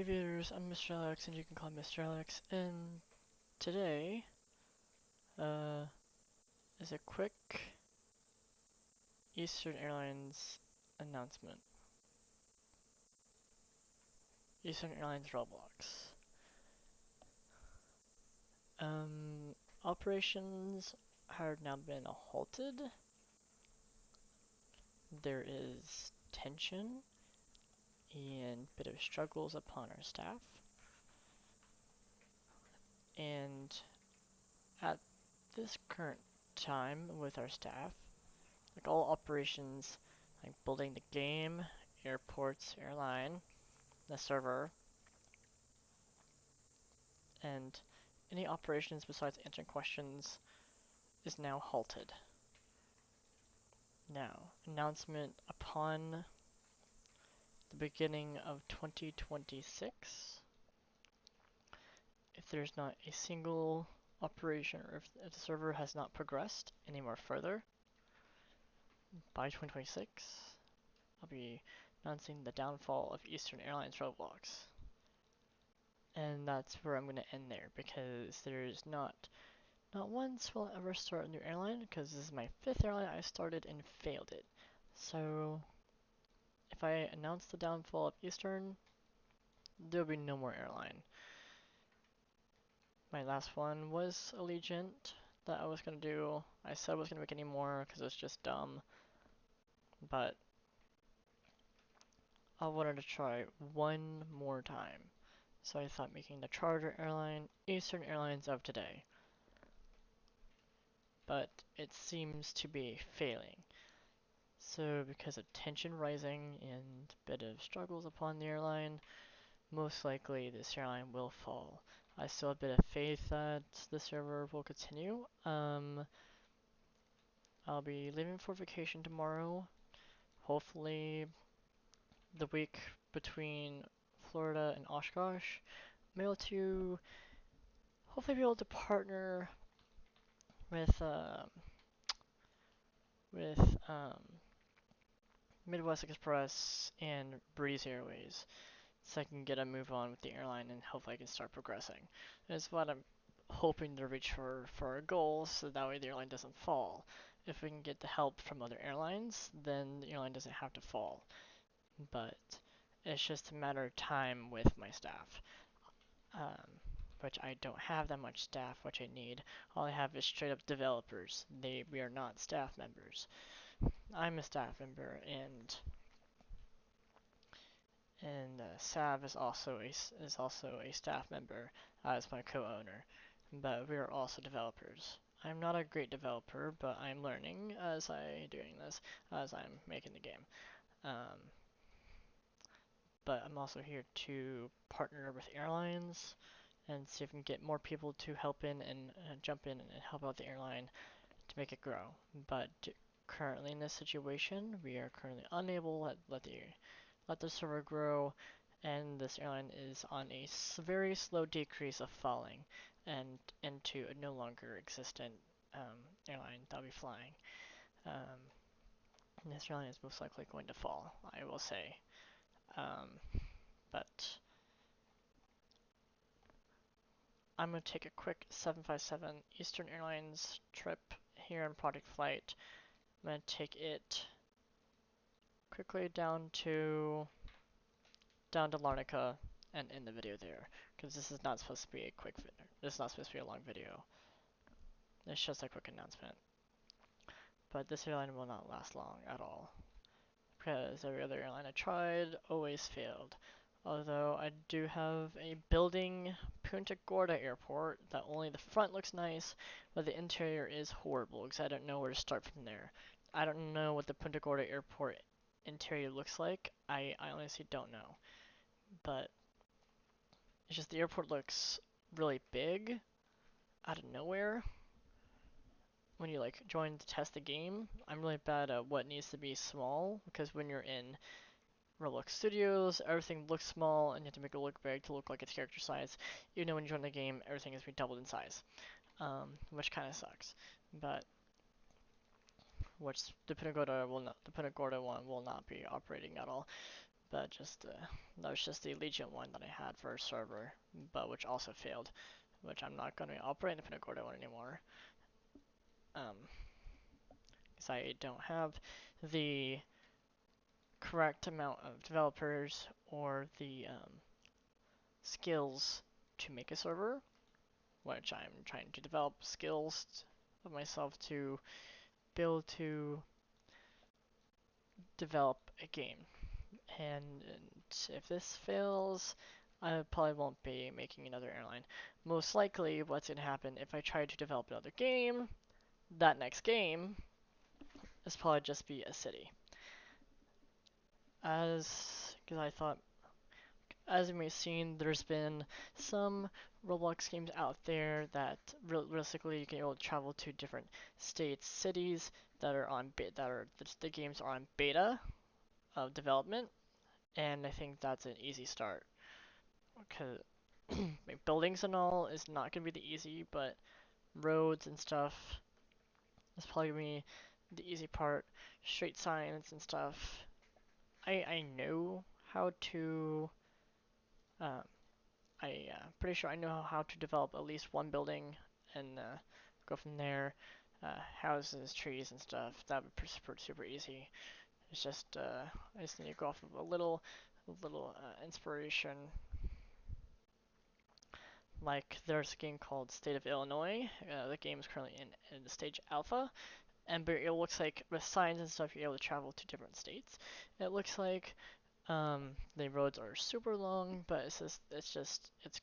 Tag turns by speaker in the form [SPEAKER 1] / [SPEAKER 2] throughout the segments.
[SPEAKER 1] Aviators, I'm Mr. Alex, and you can call me Mr. Alex, and today, uh, is a quick Eastern Airlines announcement. Eastern Airlines Roblox. Operations have now been halted. There is tension and bit of struggles upon our staff, and at this current time with our staff, like all operations, like building the game, airports, airline, the server, and any operations besides answering questions is now halted. Now, announcement upon the beginning of 2026, if there's not a single operation or if the server has not progressed any more further, by 2026, I'll be announcing the downfall of Eastern Airlines Roblox. And that's where I'm going to end there, because there's not once will I ever start a new airline, because this is my 5th airline I started and failed it. So if I announce the downfall of Eastern, there'll be no more airline. My last one was Allegiant that I was going to do. I said I was going to make any more because it's just dumb, but I wanted to try one more time. So I thought making the charter airline Eastern Airlines of today. But it seems to be failing. So because of tension rising and a bit of struggles upon the airline, most likely this airline will fall. I still have a bit of faith that the server will continue. I'll be leaving for vacation tomorrow. Hopefully the week between Florida and Oshkosh, I'm able to hopefully be able to partner with with um, Midwest Express and Breeze Airways, so I can get a move on with the airline and hopefully I can start progressing. That's what I'm hoping to reach for our goals, so that way the airline doesn't fall. If we can get the help from other airlines, then the airline doesn't have to fall. But it's just a matter of time with my staff, which I don't have that much staff, which I need. All I have is straight up developers. We are not staff members. I'm a staff member, and Sav is also a staff member as my co-owner, but we are also developers. I'm not a great developer, but I'm learning as I'm doing this, as I'm making the game. But I'm also here to partner with airlines and see if we can get more people to help in and jump in and help out the airline to make it grow. But currently in this situation, we are currently unable to let the server grow, and this airline is on a very slow decrease of falling and into a no longer existent airline that will be flying. This airline is most likely going to fall, I will say. But I'm going to take a quick 757 Eastern Airlines trip here on Project Flight. I'm going to take it quickly down to Larnaca and end the video there, because this is not supposed to be a quick video. This is not supposed to be a long video. It's just a quick announcement. But this airline will not last long at all, because every other airline I tried always failed. Although I do have a building Punta Gorda airport that only the front looks nice, but the interior is horrible because I don't know where to start from there. I don't know what the Punta Gorda airport interior looks like. I honestly don't know. But it's just the airport looks really big out of nowhere when you like join to test the game. I'm really bad at what needs to be small, because when you're in Roblox Studios, everything looks small and you have to make it look big to look like its character size. Even though when you join the game, everything is doubled in size, which kind of sucks. But the Punta Gorda one will not be operating at all. but just that was just the Legion one that I had for a server, but which also failed, which I'm not gonna operate the Pinagorda one anymore. Because I don't have the correct amount of developers or the skills to make a server, which I'm trying to develop skills of myself to be able to develop a game. And if this fails, I probably won't be making another airline. Most likely, what's going to happen if I try to develop another game, that next game is probably just be a city. Because I thought, as you may have seen, there's been some Roblox games out there that realistically you can be able to travel to different states, cities that are on the games are on beta of development, and I think that's an easy start. Because buildings and all is not gonna be the easy, but roads and stuff is probably gonna be the easy part. Street signs and stuff. I know how to. Um, pretty sure I know how to develop at least one building and go from there. Houses, trees, and stuff. That would be super easy. It's just I just need to go off of a little inspiration. Like there's a game called State of Illinois. The game is currently in the stage alpha, and it looks like with signs and stuff you're able to travel to different states. It looks like the roads are super long, but it's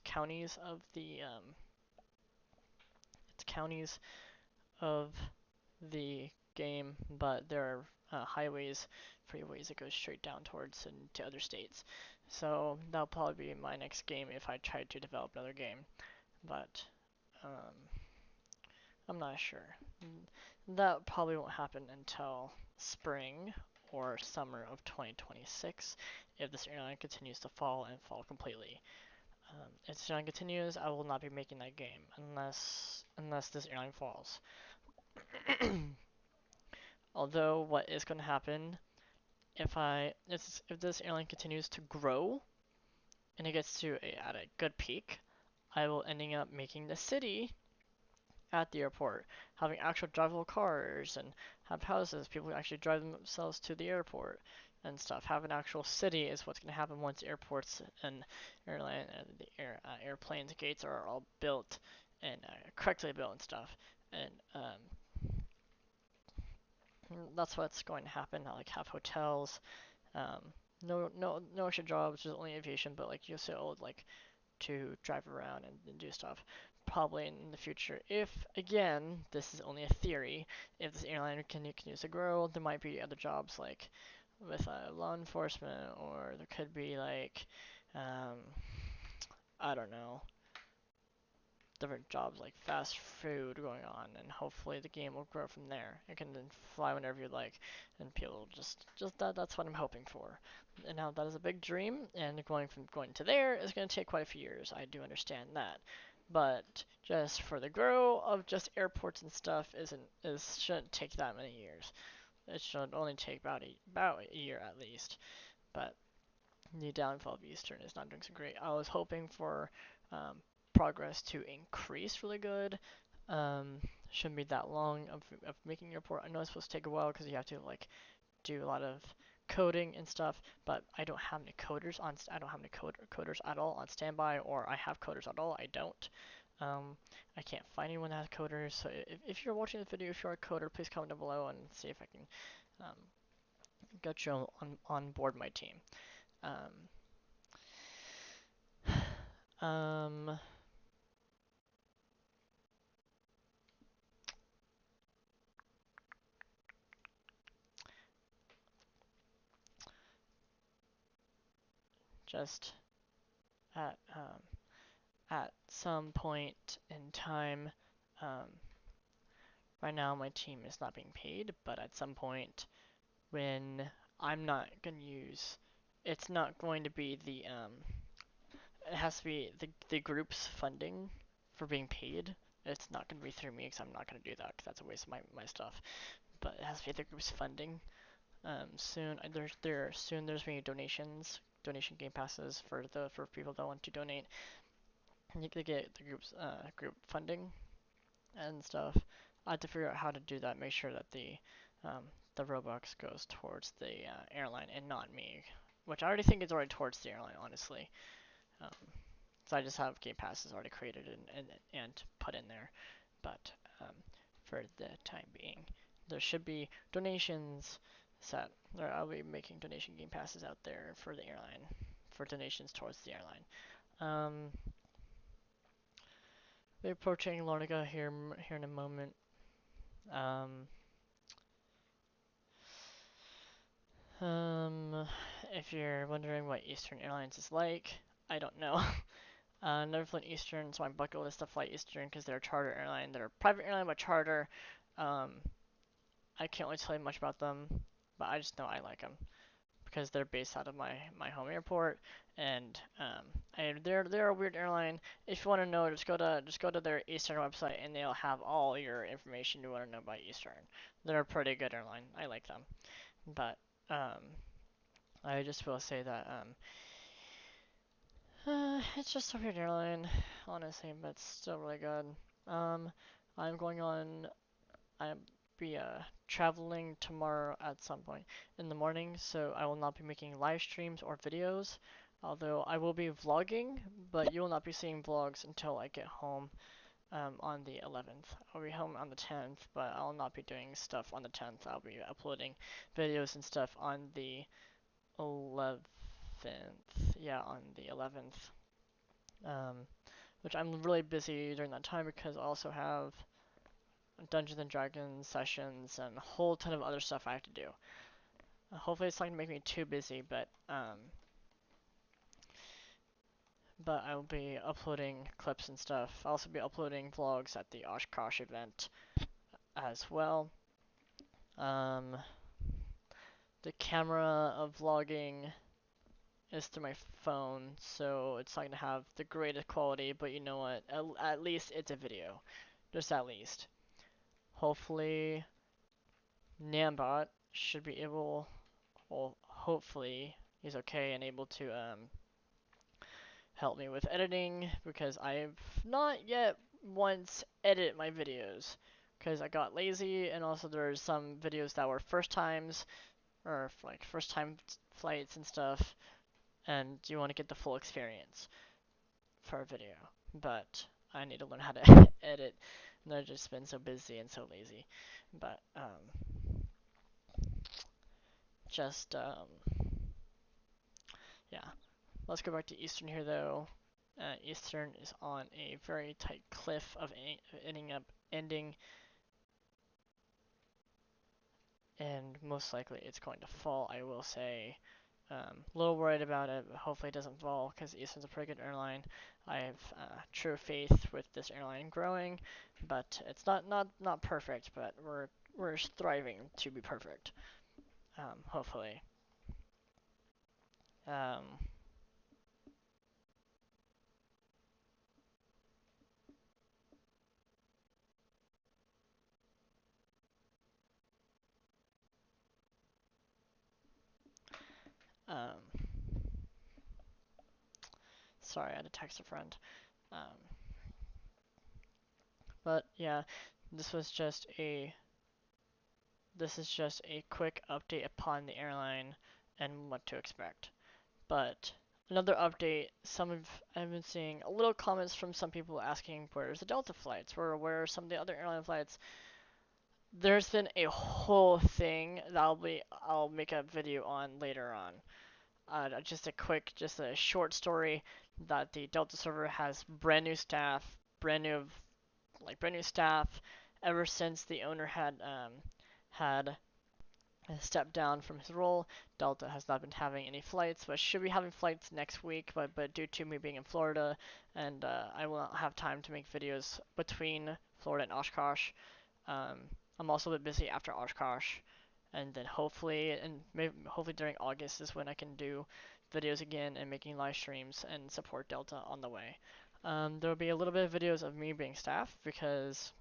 [SPEAKER 1] counties of the game, but there are highways, freeways that go straight down towards and to other states. So that'll probably be my next game if I try to develop another game. But um, I'm not sure. That probably won't happen until spring or summer of 2026 if this airline continues to fall and fall completely. If this airline continues, I will not be making that game unless this airline falls. Although what is going to happen if this airline continues to grow and it gets to at a good peak, I will ending up making the city at the airport, having actual drivable cars and have houses. People actually drive themselves to the airport and stuff. Have an actual city is what's going to happen once airports and airplanes gates are all built and correctly built and stuff. And that's what's going to happen. I like have hotels. No extra jobs, just only aviation, but like you'll still like to drive around and do stuff. Probably in the future. If, again, this is only a theory, if this airline continues to grow, there might be other jobs like with law enforcement, or there could be like, I don't know, different jobs like fast food going on, and hopefully the game will grow from there. You can then fly whenever you like, and people just that's what I'm hoping for. And now that is a big dream, and going to there is going to take quite a few years. I do understand that, but just for the grow of just airports and stuff shouldn't take that many years. It should only take about a year at least. But the downfall of Eastern is not doing so great. I was hoping for progress to increase really good. Shouldn't be that long of making your port. I know it's supposed to take a while because you have to like do a lot of coding and stuff, but I don't have any coders on. I don't have any coders at all on standby, or I have coders at all. I don't. I can't find anyone that has coders. So if you're watching this video, if you're a coder, please comment down below and see if I can um, get you on board my team. Um, just at some point in time, um, right now my team is not being paid, but at some point when I'm not gonna use, it's not going to be it has to be the group's funding for being paid. It's not gonna be through me because I'm not gonna do that because that's a waste of my stuff. But it has to be the group's funding Soon. There's going to be donation game passes for people that want to donate. And you can get the group funding and stuff. I have to figure out how to do that. Make sure that um, the Robux goes towards the airline and not me, which I already think is already towards the airline, honestly. Um, so I just have game passes already created and put in there. But for the time being, there should be donations set. I'll be making donation game passes out there for the airline, for donations towards the airline. We're approaching Larnaca here in a moment. Um, Um, if you're wondering what Eastern Airlines is like, I don't know. Never flown Eastern, so my bucket list to fly Eastern because they're a charter airline. They're a private airline, but charter. Um, I can't really tell you much about them, but I just know I like them because they're based out of my home airport, and they're a weird airline. If you want to know, just go to their Eastern website, and they'll have all your information you want to know about Eastern. They're a pretty good airline. I like them, but um, I just will say that it's just a weird airline, honestly, but it's still really good. Um, I'm going on. I'll be traveling tomorrow at some point in the morning, so I will not be making live streams or videos. Although I will be vlogging, but you will not be seeing vlogs until I get home on the 11th. I'll be home on the 10th, but I'll not be doing stuff on the 10th. I'll be uploading videos and stuff on the 11th. Yeah, on the 11th. Um, which I'm really busy during that time because I also have Dungeons and Dragons sessions and a whole ton of other stuff I have to do. Hopefully it's not gonna make me too busy, but I'll be uploading clips and stuff. I'll also be uploading vlogs at the Oshkosh event as well. Um, the camera of vlogging is through my phone, so it's not gonna have the greatest quality, but you know what? At least it's a video. Just at least. Hopefully, Nambot should be able, well, hopefully, he's okay and able to help me with editing because I've not yet once edited my videos because I got lazy and also there's some videos that were first times or like first time flights and stuff and you want to get the full experience for a video, but I need to learn how to edit and I've just been so busy and so lazy. But just yeah, let's go back to Eastern here though. Eastern is on a very tight cliff of ending, and most likely it's going to fall. I will say, a little worried about it, but hopefully it doesn't fall because Eastern's a pretty good airline. I have true faith with this airline growing, but it's not perfect, but we're striving to be perfect. Hopefully. Um, um, sorry, I had to text a friend. Um, but yeah, this was just a this is just a quick update upon the airline and what to expect. But another update, I've been seeing a little comments from some people asking where's the Delta flights, where are some of the other airline flights. There's been a whole thing that I'll make a video on later on. Just a short story that the Delta server has brand new staff ever since the owner had stepped down from his role. Delta has not been having any flights, but should be having flights next week. But due to me being in Florida, and I will not have time to make videos between Florida and Oshkosh. Um, I'm also a bit busy after Oshkosh, and then hopefully during August is when I can do videos again and making live streams and support Delta on the way. There will be a little bit of videos of me being staff because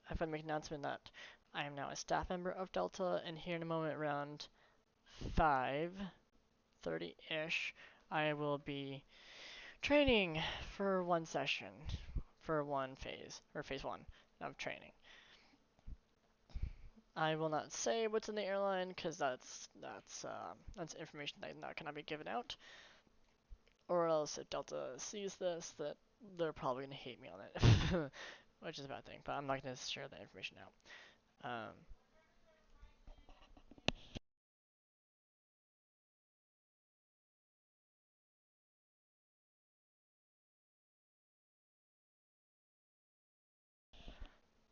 [SPEAKER 1] I've been making an announcement that I am now a staff member of Delta, and here in a moment around 5:30-ish, I will be training for one session, for one phase, or phase one of training. I will not say what's in the airline because that's information that cannot be given out. Or else if Delta sees this, that they're probably gonna hate me on it, which is a bad thing. But I'm not gonna share that information out.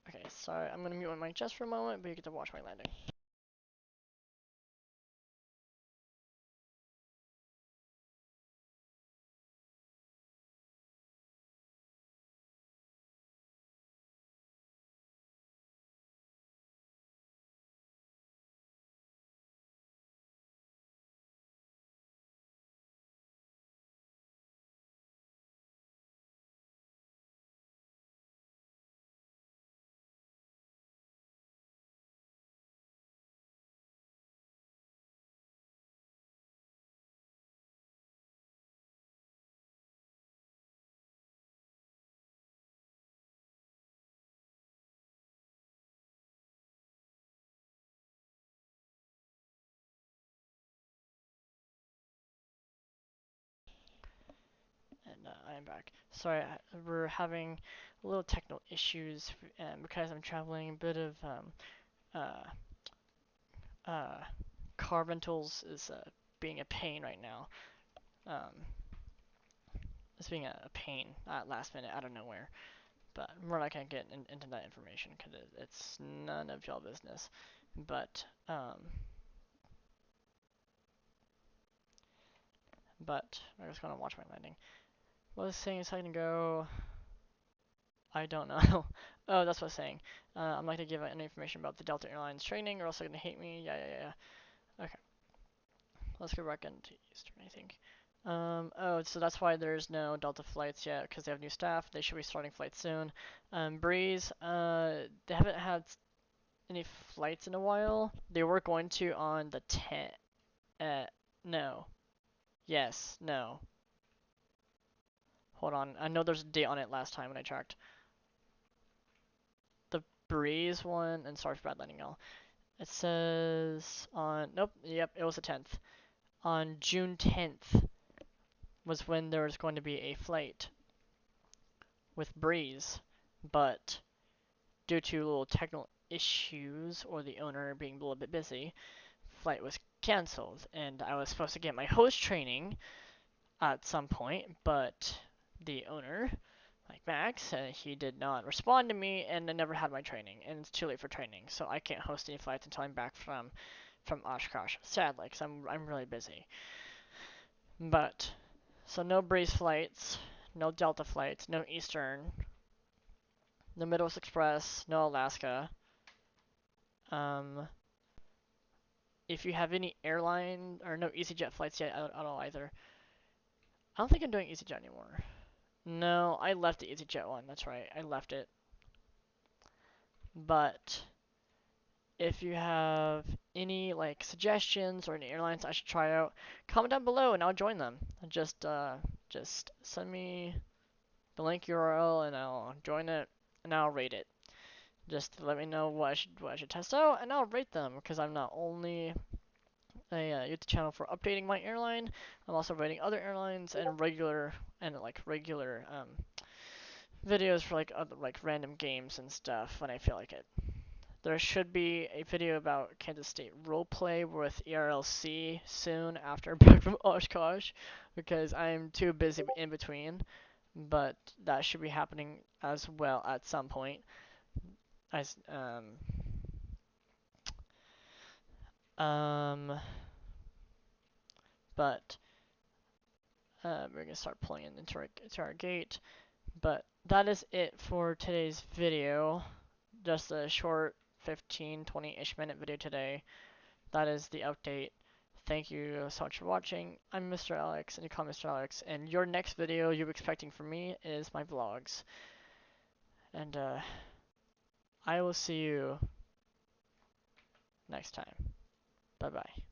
[SPEAKER 1] Okay, sorry, I'm gonna mute my mic just for a moment, but you get to watch my landing. And I am back. Sorry, we're having a little technical issues because I'm traveling. A bit of uh, uh, car rentals is being a pain right now. It's being a pain at last minute out of nowhere. But we're not gonna get into that information because it's none of y'all business. But I was gonna watch my landing. What I was saying a second ago, I don't know. Oh, that's what I was saying. I'm not gonna give out any information about the Delta Airlines training, or else they're gonna hate me. Yeah. Okay, let's go back into Eastern, I think. Oh, so that's why there's no Delta flights yet, because they have new staff. They should be starting flights soon. Breeze, they haven't had any flights in a while. They were going to on the 10th. No. Yes. No. Hold on. I know there's a date on it last time when I checked. The Breeze one, and sorry for bad landing, y'all. It says on, nope, yep, it was the 10th. On June 10th was when there was going to be a flight with Breeze, but due to little technical issues or the owner being a little bit busy, flight was canceled, and I was supposed to get my host training at some point, but the owner, like Max, he did not respond to me, and I never had my training, and it's too late for training, so I can't host any flights until I'm back from Oshkosh, sadly, because I'm really busy. But so no Breeze flights, no Delta flights, no Eastern, no Midwest Express, no Alaska. Um, if you have any airline or no EasyJet flights yet at all either. I don't think I'm doing EasyJet anymore. No, I left the EasyJet one. That's right, I left it. But if you have any like suggestions or any airlines I should try out, comment down below and I'll join them. Just send me the link URL and I'll join it and I'll rate it. Just let me know what I should test out and I'll rate them because I'm not only a YouTube channel for updating my airline, I'm also rating other airlines and regular videos for like other like random games and stuff when I feel like it. There should be a video about Kansas State roleplay with ERLC soon after I'm back from Oshkosh because I'm too busy in between. But that should be happening as well at some point. As but we're gonna start pulling it into our gate. But that is it for today's video. Just a short 15, 20-ish minute video today. That is the update. Thank you so much for watching. I'm Mr. Alex, and you call me Mr. Alex, and your next video you're expecting from me is my vlogs. And I will see you next time. Bye bye.